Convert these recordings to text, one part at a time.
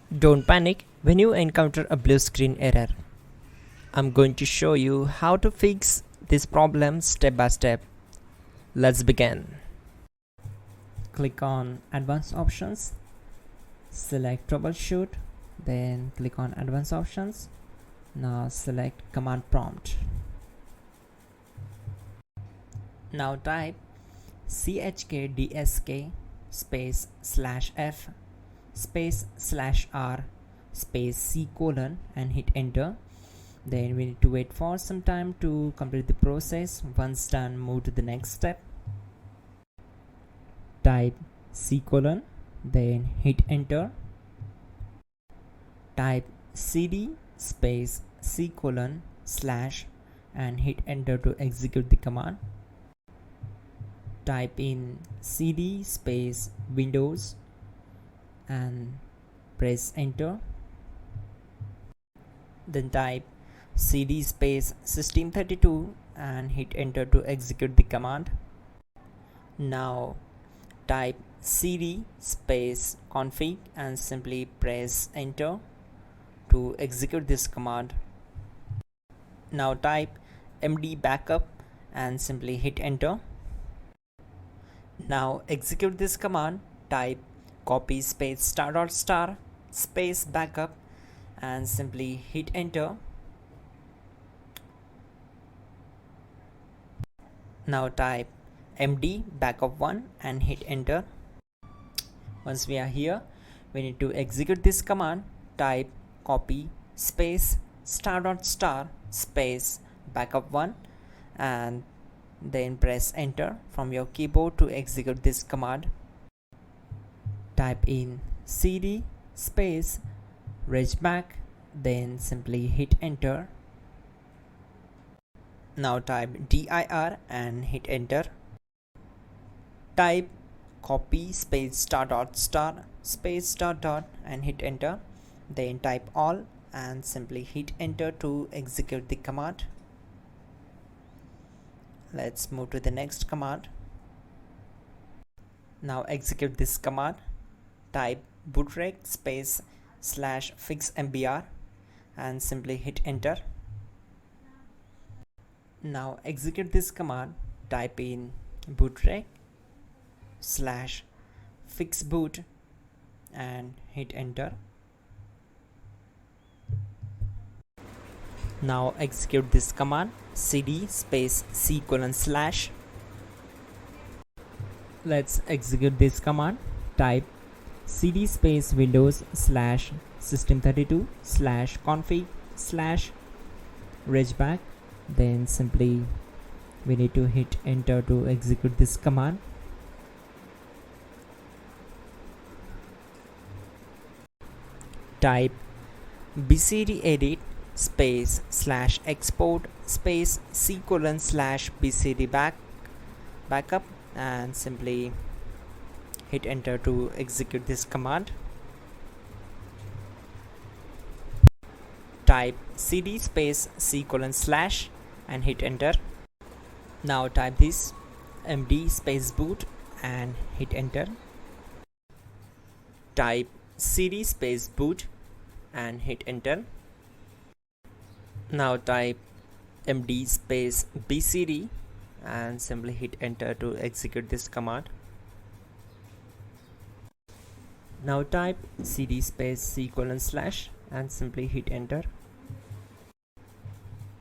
Don't panic when you encounter a blue screen error. I'm going to show you how to fix this problem step by step. Let's begin. Click on Advanced Options, select Troubleshoot, then click on Advanced Options. Now select Command Prompt. Now type chkdsk space /f space /r space c colon and hit enter. Then we need to wait for some time to complete the process. Once done, move to the next step. Type c colon, then hit enter. Type cd space c colon / and hit enter to execute the command. Type in cd space Windows and press enter. Then type cd space system32 and hit enter to execute the command. Now type cd space config and simply press enter to execute this command. Now type md backup and simply hit enter. Now execute this command. Type copy space ** space backup and simply hit enter. Now type md backup1 and hit enter. Once we are here, we need to execute this command. Type copy space ** space backup1 and then press enter from your keyboard to execute this command. Type in cd space regback, then simply hit enter. Now type dir and hit enter. Type copy space ** space ... and hit enter. Then type all and simply hit enter to execute the command. Let's move to the next command. Now execute this command. Type bootrec space /fixmbr and simply hit enter. Now execute this command. Type in bootrec /fixboot and hit enter. Now execute this command. cd space c colon /. Let's execute this command. Type cd space Windows /system32 /config /regback. Then simply we need to hit enter to execute this command. Type bcd edit space /export space c colon /bcd backup and simply hit enter to execute this command. Type cd space c colon / and hit enter. Now type this md space boot and hit enter. Type cd space boot and hit enter. Now type md space bcd and simply hit enter to execute this command. Now type cd space c colon / and simply hit enter.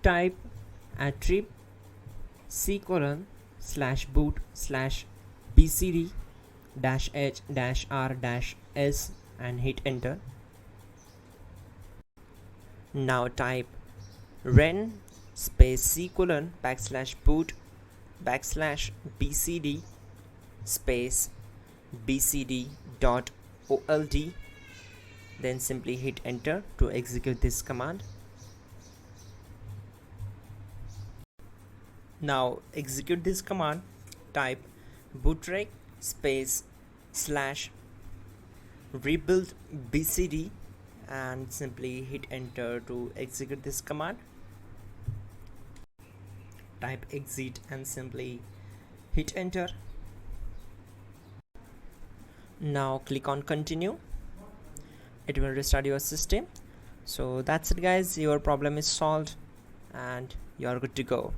Type attrib c colon /boot /bcd -h -r-s and hit enter. Now type ren space c colon /boot /bcd space bcd.old, then simply hit enter to execute this command. Now execute this command. Type bootrec space /rebuild bcd and simply hit enter to execute this command. Type exit and simply hit enter. Now click on continue. it will restart your system. So that's it guys, your problem is solved and you are good to go.